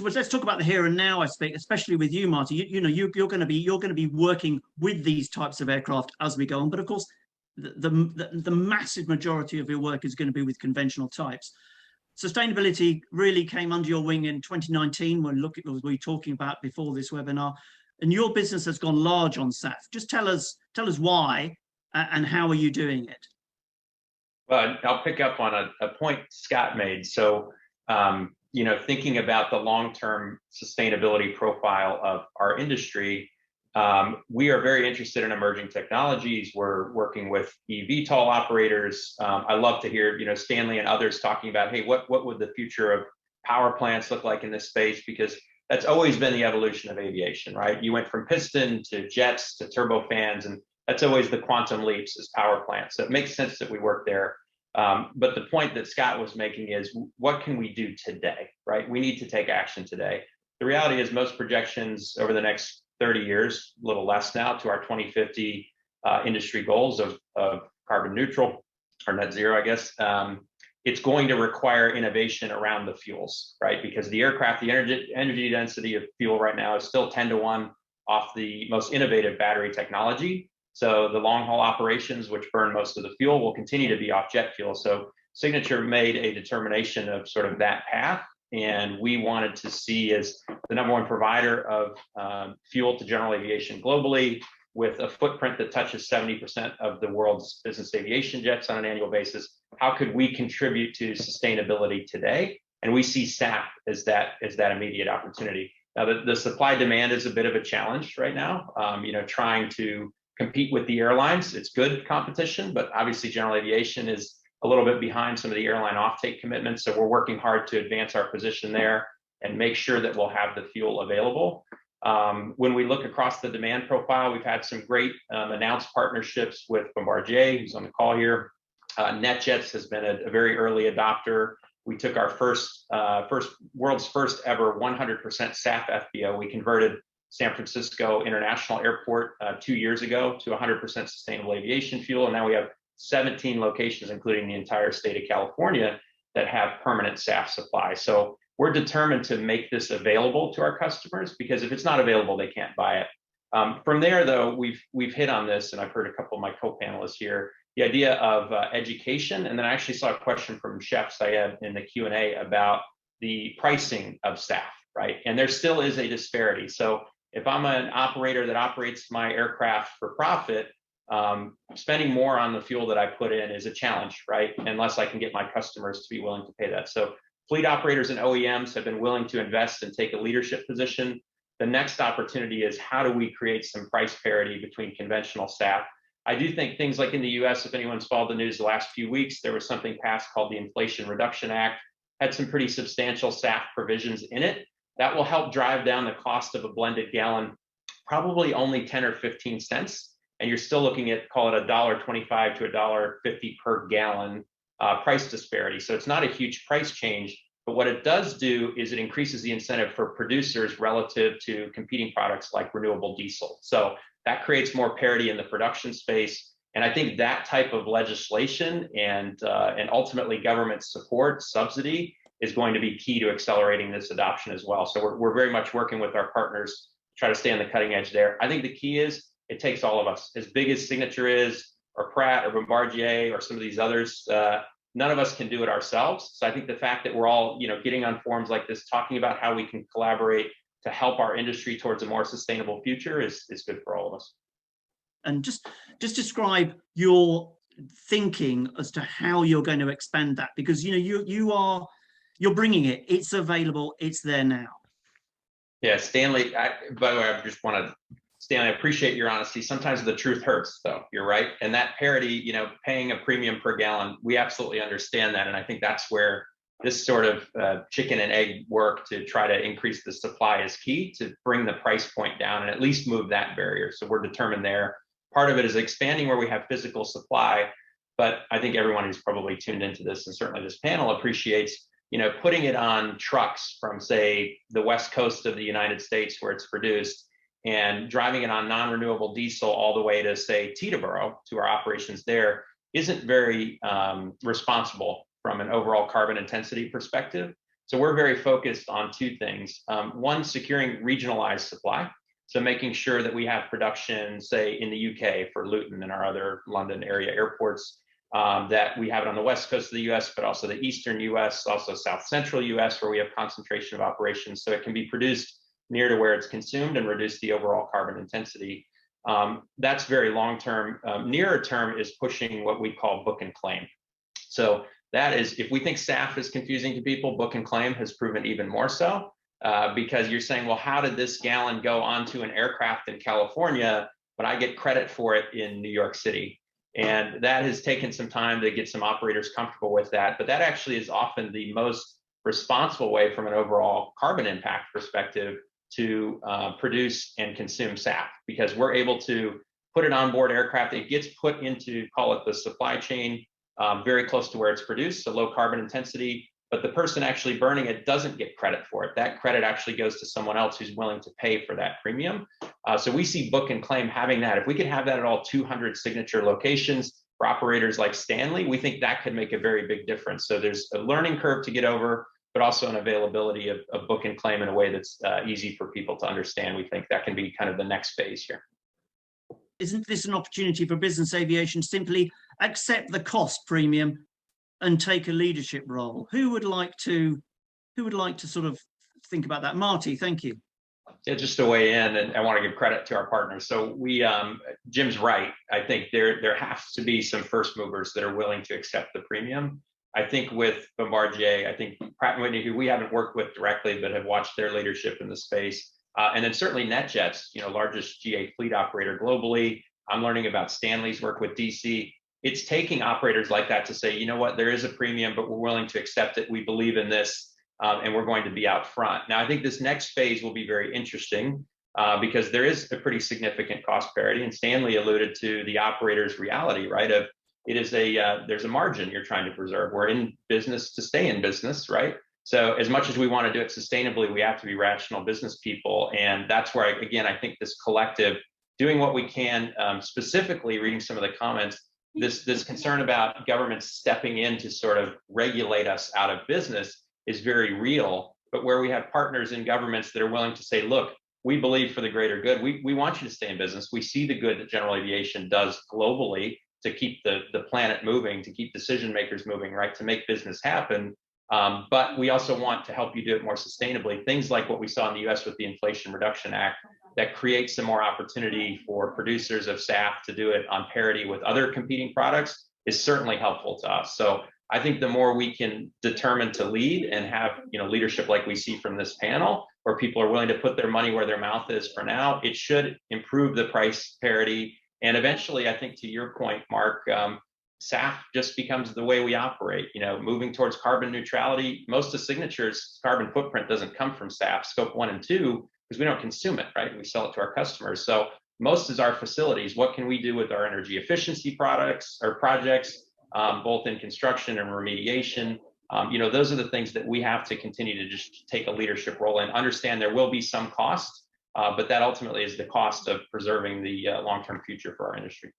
let's talk about the here and now aspect, especially with you, Marty. You're going to be working with these types of aircraft as we go on, but of course, the massive majority of your work is going to be with conventional types. Sustainability really came under your wing in 2019 when we were talking about before this webinar, and your business has gone large on SAF. Just tell us why and how are you doing it? Well, I'll pick up on a point Scott made. So, thinking about the long-term sustainability profile of our industry, we are very interested in emerging technologies. We're working with eVTOL operators. I love to hear, Stanley and others talking about, hey, what would the future of power plants look like in this space? Because that's always been the evolution of aviation, right? You went from piston to jets to turbofans, and that's always the quantum leaps as power plants. So it makes sense that we work there. But the point that Scott was making is, what can we do today, right? We need to take action today. The reality is most projections over the next 30 years, a little less now, to our 2050 industry goals of carbon neutral or net zero, I guess. It's going to require innovation around the fuels, right? Because the aircraft, the energy density of fuel right now is still 10-to-1 off the most innovative battery technology. So the long haul operations, which burn most of the fuel, will continue to be off jet fuel. So Signature made a determination of sort of that path. And we wanted to see, as the #1 provider of fuel to general aviation globally, with a footprint that touches 70% of the world's business aviation jets on an annual basis, how could we contribute to sustainability today? And we see SAF as that immediate opportunity. Now, the supply demand is a bit of a challenge right now. Trying to compete with the airlines, it's good competition, but obviously general aviation is a little bit behind some of the airline offtake commitments. So we're working hard to advance our position there and make sure that we'll have the fuel available. When we look across the demand profile, we've had some great announced partnerships with Bombardier, who's on the call here. NetJets has been a very early adopter. We took our world's first ever 100% SAF FBO. We converted San Francisco International Airport 2 years ago to 100% sustainable aviation fuel. And now we have 17 locations, including the entire state of California, that have permanent SAF supply. So we're determined to make this available to our customers, because if it's not available, they can't buy it. From there, though, we've hit on this, and I've heard a couple of my co-panelists here, the idea of education. And then I actually saw a question from Chef Syed in the Q&A about the pricing of SAF, right? And there still is a disparity. So if I'm an operator that operates my aircraft for profit, spending more on the fuel that I put in is a challenge, right? Unless I can get my customers to be willing to pay that. So fleet operators and OEMs have been willing to invest and take a leadership position. The next opportunity is, how do we create some price parity between conventional SAF? I do think things like in the US, if anyone's followed the news the last few weeks, there was something passed called the Inflation Reduction Act, had some pretty substantial SAF provisions in it. That will help drive down the cost of a blended gallon, probably only 10 or 15 cents. And you're still looking at, call it $1.25 to $1.50 per gallon price disparity. So it's not a huge price change, but what it does do is it increases the incentive for producers relative to competing products like renewable diesel. So that creates more parity in the production space. And I think that type of legislation and ultimately government support, subsidy, is going to be key to accelerating this adoption as well. So we're very much working with our partners to try to stay on the cutting edge there. I think the key is, it takes all of us. As big as Signature is, or Pratt, or Bombardier, or some of these others, none of us can do it ourselves. So I think the fact that we're all, getting on forums like this, talking about how we can collaborate to help our industry towards a more sustainable future is good for all of us. And just describe your thinking as to how you're going to expand that, because you're bringing it. It's available. It's there now. Yeah, Stanley. By the way, Stanley, I appreciate your honesty. Sometimes the truth hurts, though. You're right. And that parity, paying a premium per gallon, we absolutely understand that. And I think that's where this sort of chicken and egg work to try to increase the supply is key, to bring the price point down and at least move that barrier. So we're determined there. Part of it is expanding where we have physical supply. But I think everyone who's probably tuned into this, and certainly this panel, appreciates, putting it on trucks from, say, the West Coast of the United States where it's produced, and driving it on non-renewable diesel all the way to, say, Teterboro, to our operations there, isn't very responsible from an overall carbon intensity perspective. So we're very focused on two things. One, securing regionalized supply. So making sure that we have production, say in the UK for Luton and our other London area airports, that we have it on the west coast of the US, but also the eastern US, also south central US, where we have concentration of operations. So it can be produced near to where it's consumed and reduce the overall carbon intensity. That's very long-term. Nearer term is pushing what we call book and claim. So that is, if we think SAF is confusing to people, book and claim has proven even more so, because you're saying, well, how did this gallon go onto an aircraft in California, but I get credit for it in New York City? And that has taken some time to get some operators comfortable with that. But that actually is often the most responsible way from an overall carbon impact perspective to produce and consume SAF, because we're able to put it on board aircraft. It gets put into, call it the supply chain, very close to where it's produced, so low carbon intensity, but the person actually burning it doesn't get credit for it. That credit actually goes to someone else who's willing to pay for that premium. So we see book and claim having that. If we could have that at all 200 signature locations for operators like Stanley, we think that could make a very big difference. So there's a learning curve to get over, but also an availability of book and claim in a way that's easy for people to understand. We think that can be kind of the next phase here. Isn't this an opportunity for business aviation to simply accept the cost premium and take a leadership role? Who would like to sort of think about that? Marty, thank you. Yeah, just to weigh in, and I want to give credit to our partners. So we, Jim's right. I think there has to be some first movers that are willing to accept the premium. I think with Bombardier, I think Pratt Whitney, who we haven't worked with directly, but have watched their leadership in the space. And then certainly NetJets, largest GA fleet operator globally. I'm learning about Stanley's work with DC. It's taking operators like that to say, you know what, there is a premium, but we're willing to accept it. We believe in this, and we're going to be out front. Now, I think this next phase will be very interesting because there is a pretty significant cost parity. And Stanley alluded to the operator's reality, right? Of it is there's a margin you're trying to preserve. We're in business to stay in business, right? So as much as we want to do it sustainably, we have to be rational business people. And that's where, I think this collective, doing what we can, specifically reading some of the comments, this concern about governments stepping in to sort of regulate us out of business is very real. But where we have partners in governments that are willing to say, look, we believe for the greater good, we want you to stay in business. We see the good that general aviation does globally to keep the planet moving, to keep decision makers moving, right, to make business happen. But we also want to help you do it more sustainably. Things like what we saw in the US with the Inflation Reduction Act that creates some more opportunity for producers of SAF to do it on parity with other competing products is certainly helpful to us. So I think the more we can determine to lead and have leadership like we see from this panel, where people are willing to put their money where their mouth is for now, it should improve the price parity. And eventually, I think to your point, Mark, SAF just becomes the way we operate, moving towards carbon neutrality. Most of Signature's carbon footprint doesn't come from SAF, scope 1 and 2, because we don't consume it, right? We sell it to our customers. So most is our facilities. What can we do with our energy efficiency products or projects, both in construction and remediation? Those are the things that we have to continue to just take a leadership role in. Understand there will be some cost, but that ultimately is the cost of preserving the long-term future for our industry.